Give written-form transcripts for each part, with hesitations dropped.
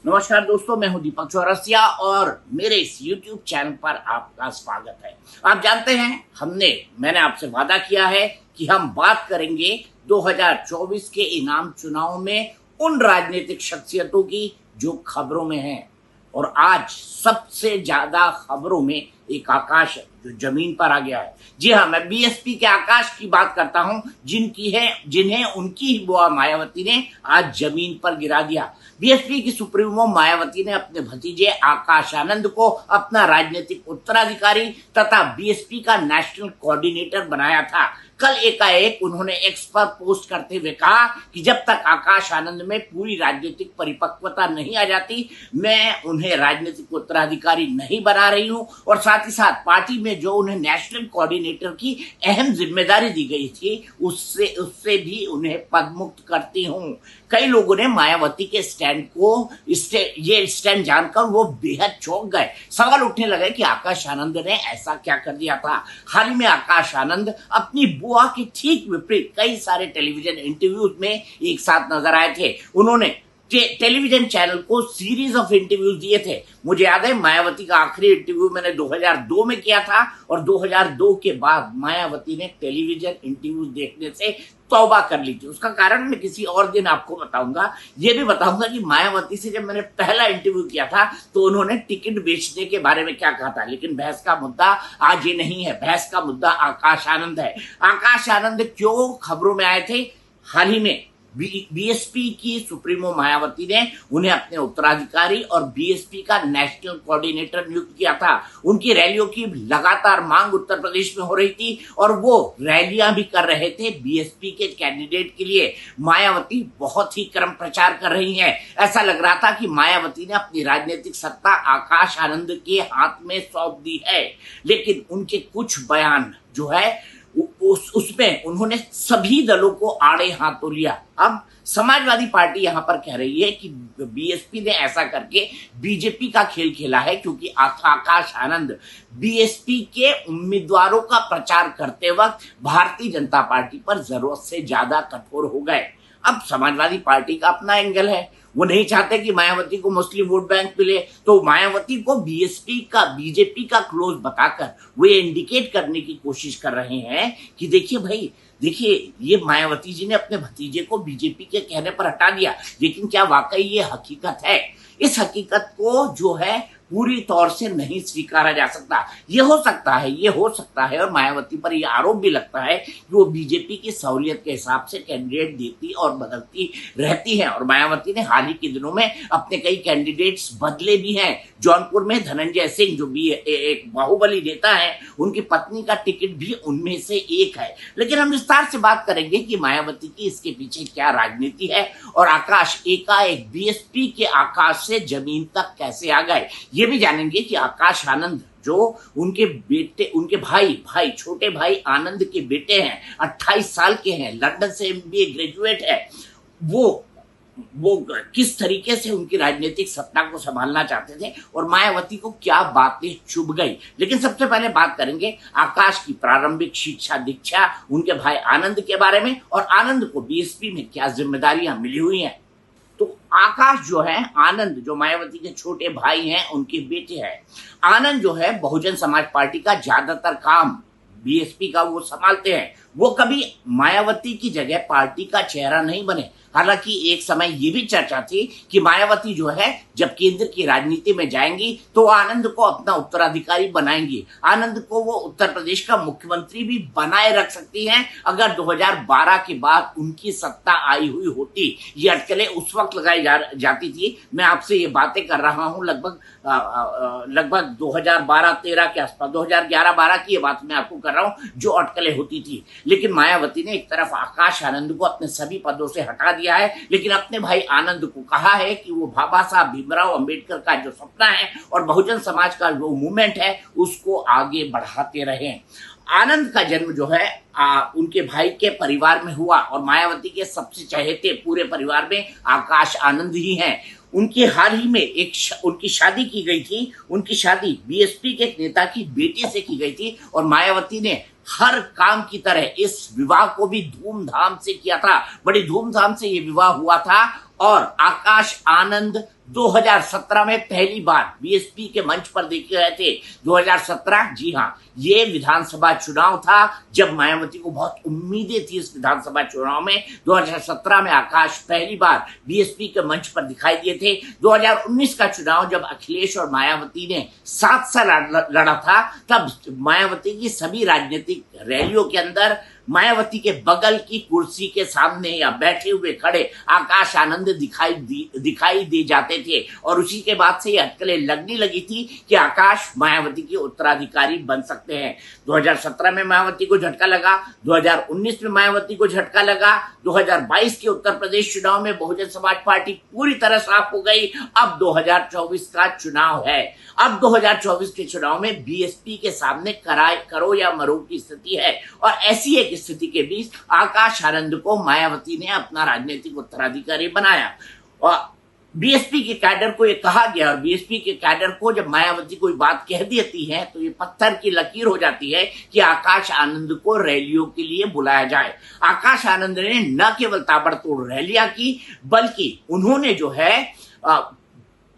नमस्कार दोस्तों, मैं हूं दीपक चौरसिया और मेरे इस YouTube चैनल पर आपका स्वागत है। आप जानते हैं मैंने आपसे वादा किया है कि हम बात करेंगे 2024 के इनाम चुनाव में उन राजनीतिक शख्सियतों की जो खबरों में हैं। और आज सबसे ज्यादा खबरों में एक आकाश है जो जमीन पर आ गया है। जी हाँ, मैं बीएसपी के आकाश की बात करता हूं, जिन्हें उनकी ही बुआ मायावती ने आज जमीन पर गिरा दिया। बीएसपी की सुप्रीमो मायावती ने अपने भतीजे आकाश आनंद को अपना राजनीतिक उत्तराधिकारी तथा बीएसपी का नेशनल कोऑर्डिनेटर बनाया था। कल एकाएक उन्होंने एक्स पर पोस्ट करते हुए कहा कि जब तक आकाश आनंद में पूरी राजनीतिक परिपक्वता नहीं आ जाती, मैं उन्हें राजनीतिक उत्तराधिकारी नहीं बना रही हूं। और साथ ही साथ पार्टी में जो उन्हें नेशनल कोऑर्डिनेटर की अहम जिम्मेदारी दी गई थी, उससे भी उन्हें पद मुक्त करती हूं। कई लोगों ने मायावती के ये स्टैंड जानकर वो बेहद चौंक गए। सवाल उठने लगे कि आकाश आनंद ने ऐसा क्या कर दिया था। हाल ही में आकाश आनंद अपनी बुआ के ठीक विपरीत कई सारे टेलीविजन इंटरव्यूज में एक साथ नजर आए थे। उन्होंने टेलीविजन चैनल को सीरीज ऑफ इंटरव्यूज दिए थे। मुझे याद है, मायावती का आखिरी इंटरव्यू मैंने 2002 में किया था और 2002 के बाद मायावती ने टेलीविजन इंटरव्यूज देखने से तौबा कर ली थी। उसका कारण मैं किसी और दिन आपको बताऊंगा। ये भी बताऊंगा कि मायावती से जब मैंने पहला इंटरव्यू किया था तो उन्होंने टिकट बेचने के बारे में क्या कहा था। लेकिन बहस का मुद्दा आज ये नहीं है, बहस का मुद्दा आकाश आनंद है। आकाश आनंद क्यों खबरों में आए थे? हाल ही में बीएसपी की सुप्रीमो मायावती ने उन्हें अपने उत्तराधिकारी और बीएसपी का नेशनल कोऑर्डिनेटर नियुक्त किया था। उनकी रैलियों की लगातार मांग उत्तर प्रदेश में हो रही थी और वो रैलियां भी कर रहे थे बीएसपी के कैंडिडेट के लिए। मायावती बहुत ही क्रम प्रचार कर रही हैं। ऐसा लग रहा था कि मायावती ने अपनी राजनीतिक सत्ता आकाश आनंद के हाथ में सौंप दी है। लेकिन उनके कुछ बयान जो है उसमें उन्होंने सभी दलों को आड़े हाथों लिया। अब समाजवादी पार्टी यहां पर कह रही है कि बीएसपी ने ऐसा करके बीजेपी का खेल खेला है, क्योंकि आकाश आनंद बीएसपी के उम्मीदवारों का प्रचार करते वक्त भारतीय जनता पार्टी पर जरूरत से ज्यादा कठोर हो गए। अब समाजवादी पार्टी का अपना एंगल है, वो नहीं चाहते कि मायावती को मुस्लिम वोट बैंक मिले, तो मायावती को बीजेपी का क्लोज बताकर वो ये इंडिकेट करने की कोशिश कर रहे हैं कि देखिए ये मायावती जी ने अपने भतीजे को बीजेपी के कहने पर हटा दिया। लेकिन क्या वाकई ये हकीकत है? इस हकीकत को जो है पूरी तौर से नहीं स्वीकारा जा सकता। ये हो सकता है और मायावती पर यह आरोप भी लगता है कि वो बीजेपी की सहूलियत के हिसाब से कैंडिडेट देती और बदलती रहती है। और मायावती ने हाल ही के दिनों में अपने कई कैंडिडेट्स बदले भी हैं। जौनपुर में धनंजय सिंह जो भी एक बाहुबली नेता है, उनकी पत्नी का टिकट भी उनमें से एक है। लेकिन हम विस्तार से बात करेंगे कि मायावती की इसके पीछे क्या राजनीति है और आकाश एकाएक बीएसपी के आकाश से जमीन तक कैसे आ गए। ये भी जानेंगे कि आकाश आनंद जो उनके भाई छोटे भाई आनंद के बेटे हैं, 28 साल के हैं, लंदन से एमबीए ग्रेजुएट है, वो किस तरीके से उनकी राजनीतिक सत्ता को संभालना चाहते थे और मायावती को क्या बातें चुभ गई। लेकिन सबसे पहले बात करेंगे आकाश की प्रारंभिक शिक्षा दीक्षा उनके भाई आनंद के बारे में और आनंद को बीएसपी में क्या जिम्मेदारियां मिली हुई हैं। तो आकाश जो है, आनंद जो मायावती के छोटे भाई हैं, उनके बेटे हैं। आनंद जो है बहुजन समाज पार्टी का ज्यादातर काम बीएसपी का वो संभालते हैं। वो कभी मायावती की जगह पार्टी का चेहरा नहीं बने। हालांकि एक समय ये भी चर्चा थी कि मायावती जो है जब केंद्र की राजनीति में जाएंगी तो आनंद को अपना उत्तराधिकारी बनाएंगी। आनंद को वो उत्तर प्रदेश का मुख्यमंत्री भी बनाए रख सकती हैं अगर 2012 के बाद उनकी सत्ता आई हुई होती। ये अटकलें उस वक्त लगाई जाती थी। मैं आपसे ये बातें कर रहा हूं लगभग 2012-13 के आसपास, 2011-12 की ये बात मैं आपको कर रहा हूं जो अटकलें होती थी। लेकिन मायावती ने एक तरफ आकाश आनंद को अपने सभी पदों से हटा दिया है, लेकिन अपने भाई आनंद को कहा है कि वो बाबा साहब भीमराव अंबेडकर का जो सपना है और बहुजन समाज का जो मूवमेंट है उसको आगे बढ़ाते रहें। आनंद का जन्म जो है उनके भाई के परिवार में हुआ और मायावती के सबसे चहेते पूरे परिवार में आकाश आनंद ही हैं। उनकी हाल ही में उनकी शादी की गई थी। उनकी शादी बीएसपी के एक नेता की बेटी से की गई थी और मायावती ने हर काम की तरह इस विवाह को भी धूमधाम से किया था। बड़ी धूमधाम से ये विवाह हुआ था और आकाश आनंद 2017 में पहली बार बीएसपी के मंच पर देखे गए थे। 2017, जी हाँ, ये विधानसभा चुनाव था जब मायावती को बहुत उम्मीदें थी इस विधानसभा चुनाव में। 2017 में आकाश पहली बार बीएसपी के मंच पर दिखाई दिए थे। 2019 का चुनाव जब अखिलेश और मायावती ने साथ साथ लड़ा था, तब मायावती की सभी राजनीतिक रैलियों के अंदर मायावती के बगल की कुर्सी के सामने या बैठे हुए खड़े आकाश आनंद दिखाई दे जाते थे, और उसी के बाद से ये अटकलें लगने लगी थी कि आकाश मायावती के उत्तराधिकारी बन सकते हैं। 2017 में मायावती को झटका लगा, 2019 में मायावती को झटका लगा, 2022 के उत्तर प्रदेश चुनाव में बहुजन समाज पार्टी पूरी तरह साफ हो गई। अब 2024 का चुनाव है। अब 2024 के चुनाव में बीएसपी के सामने करो या मरो की स्थिति है, और ऐसी एक स्थिति के बीच आकाश आनंद को मायावती ने अपना राजनीतिक उत्तराधिकारी बनाया। और बीएसपी के कैडर को ये कहा गया, और बीएसपी के कैडर को जब मायावती कोई बात कह देती है तो ये पत्थर की लकीर हो जाती है कि आकाश आनंद को रैलियों के लिए बुलाया जाए। आकाश आनंद ने न केवल ताबड़तोड़ रैलियां की, बल्कि उन्होंने जो है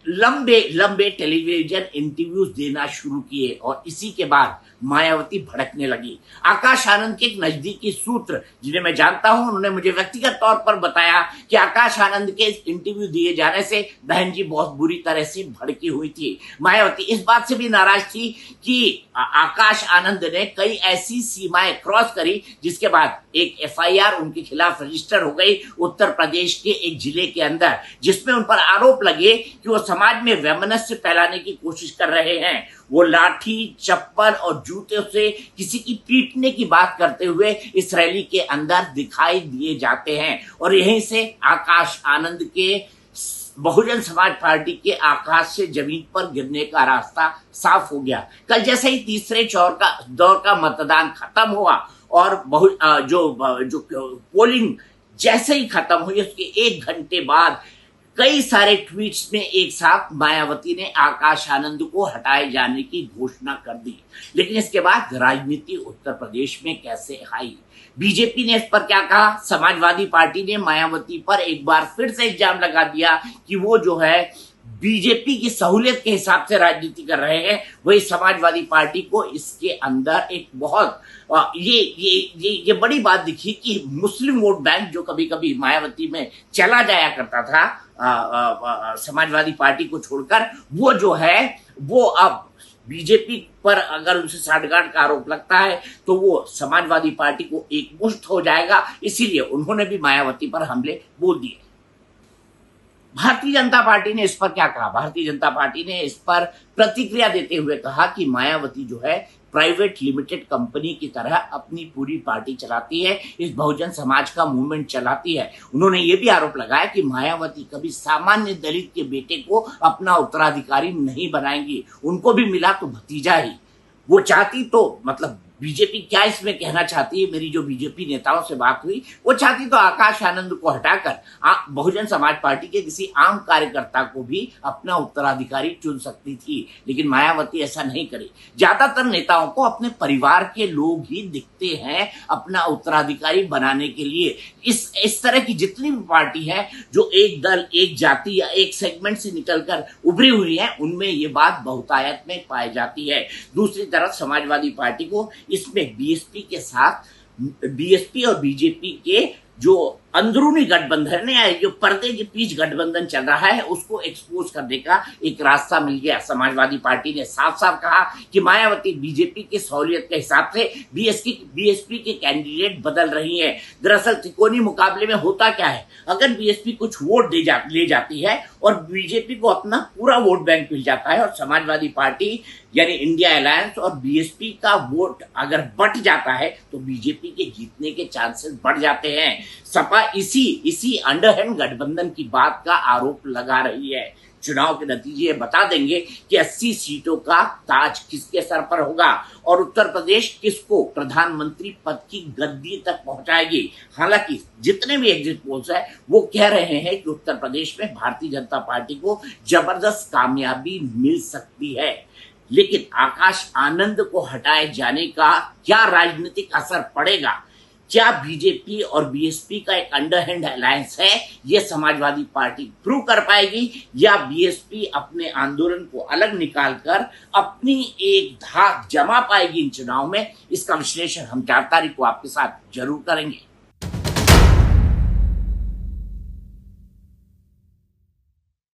लंबे टेलीविजन इंटरव्यूज देना शुरू किए, और इसी के बाद मायावती भड़कने लगी। आकाश आनंद के एक नजदीकी सूत्र जिन्हें मैं जानता हूं, उन्होंने मुझे व्यक्तिगत तौर पर बताया कि आकाश आनंद के इंटरव्यू दिए जाने से बहन जी बहुत बुरी तरह से भड़की हुई थी। मायावती इस बात से भी नाराज थी कि आकाश आनंद ने कई ऐसी सीमाएं क्रॉस करी, जिसके बाद एक एफआईआर उनके खिलाफ रजिस्टर हो गई उत्तर प्रदेश के एक जिले के अंदर, जिसमें उन पर आरोप लगे कि वो समाज में वैमनस्य फैलाने की कोशिश कर रहे हैं। वो लाठी, चप्पल और जूते से किसी की पीटने की बात करते हुए इस रैली के अंदर दिखाई दिए जाते हैं, और यहीं से आकाश आनंद के बहुजन समाज पार्टी के आकाश से जमीन पर गिरने का रास्ता साफ हो गया। कल जैसे ही तीसरे दौर का मतदान खत्म हुआ और जो पोलिंग जैसे ही खत्म हुई, उसके 1 घंटे बाद कई सारे ट्वीट्स में एक साथ मायावती ने आकाश आनंद को हटाए जाने की घोषणा कर दी। लेकिन इसके बाद राजनीति उत्तर प्रदेश में कैसे आई? बीजेपी ने इस पर क्या कहा? समाजवादी पार्टी ने मायावती पर एक बार फिर से इल्जाम लगा दिया कि वो जो है बीजेपी की सहूलियत के हिसाब से राजनीति कर रहे हैं। वही समाजवादी पार्टी को इसके अंदर एक बहुत ये बड़ी बात दिखी कि मुस्लिम वोट बैंक जो कभी कभी मायावती में चला जाया करता था समाजवादी पार्टी को छोड़कर, वो जो है वो अब बीजेपी पर अगर उनसे साठगांठ का आरोप लगता है तो वो समाजवादी पार्टी को एकमुश्त हो जाएगा। इसीलिए उन्होंने भी मायावती पर हमले बोल दिए। भारतीय जनता पार्टी ने इस पर क्या कहा? भारतीय जनता पार्टी ने इस पर प्रतिक्रिया देते हुए कहा कि मायावती जो है प्राइवेट लिमिटेड कंपनी की तरह अपनी पूरी पार्टी चलाती है, इस बहुजन समाज का मूवमेंट चलाती है। उन्होंने ये भी आरोप लगाया कि मायावती कभी सामान्य दलित के बेटे को अपना उत्तराधिकारी नहीं बनाएंगी, उनको भी मिला तो भतीजा ही। वो चाहती तो मतलब बीजेपी क्या इसमें कहना चाहती है, मेरी जो बीजेपी नेताओं से बात हुई, वो चाहती तो आकाश आनंद को हटाकर बहुजन समाज पार्टी के किसी आम कार्यकर्ता को भी अपना उत्तराधिकारी चुन सकती थी, लेकिन मायावती ऐसा नहीं करी। ज्यादातर नेताओं को अपने परिवार के लोग ही दिखते हैं अपना उत्तराधिकारी बनाने के लिए। इस तरह की जितनी भी पार्टी है जो एक दल, एक जाति या एक सेगमेंट से निकलकर उभरी हुई है, उनमें ये बात बहुतायत में पाई जाती है। दूसरी तरफ समाजवादी पार्टी को इसमें बीएसपी और बीजेपी के जो अंदरूनी गठबंधन है, जो पर्दे के पीछे गठबंधन चल रहा है, उसको एक्सपोज करने का एक रास्ता मिल गया। समाजवादी पार्टी ने साफ साफ कहा कि मायावती बीजेपी की सहूलियत के हिसाब से बीएसपी के कैंडिडेट बदल रही हैं। दरअसल त्रिकोणीय मुकाबले में होता क्या है, अगर बीएसपी कुछ वोट ले जाती है और बीजेपी को अपना पूरा वोट बैंक मिल जाता है, और समाजवादी पार्टी यानी इंडिया अलायंस और बीएसपी का वोट अगर बट जाता है तो बीजेपी के जीतने के चांसेस बढ़ जाते हैं। सपा इसी अंडरहैंड गठबंधन की बात का आरोप लगा रही है। चुनाव के नतीजे बता देंगे कि 80 सीटों का ताज किसके सर पर होगा और उत्तर प्रदेश किसको प्रधानमंत्री पद की गद्दी तक पहुंचाएगी। हालांकि जितने भी एग्जिट पोल्स है वो कह रहे हैं कि उत्तर प्रदेश में भारतीय जनता पार्टी को जबरदस्त कामयाबी मिल सकती है, लेकिन आकाश आनंद को हटाए जाने का क्या राजनीतिक असर पड़ेगा? क्या बीजेपी और बीएसपी का एक अंडरहैंड अलायंस है, ये समाजवादी पार्टी प्रूव कर पाएगी, या बीएसपी अपने आंदोलन को अलग निकालकर अपनी एक धाक जमा पाएगी इन चुनाव में? इसका विश्लेषण हम 4 तारीख को आपके साथ जरूर करेंगे।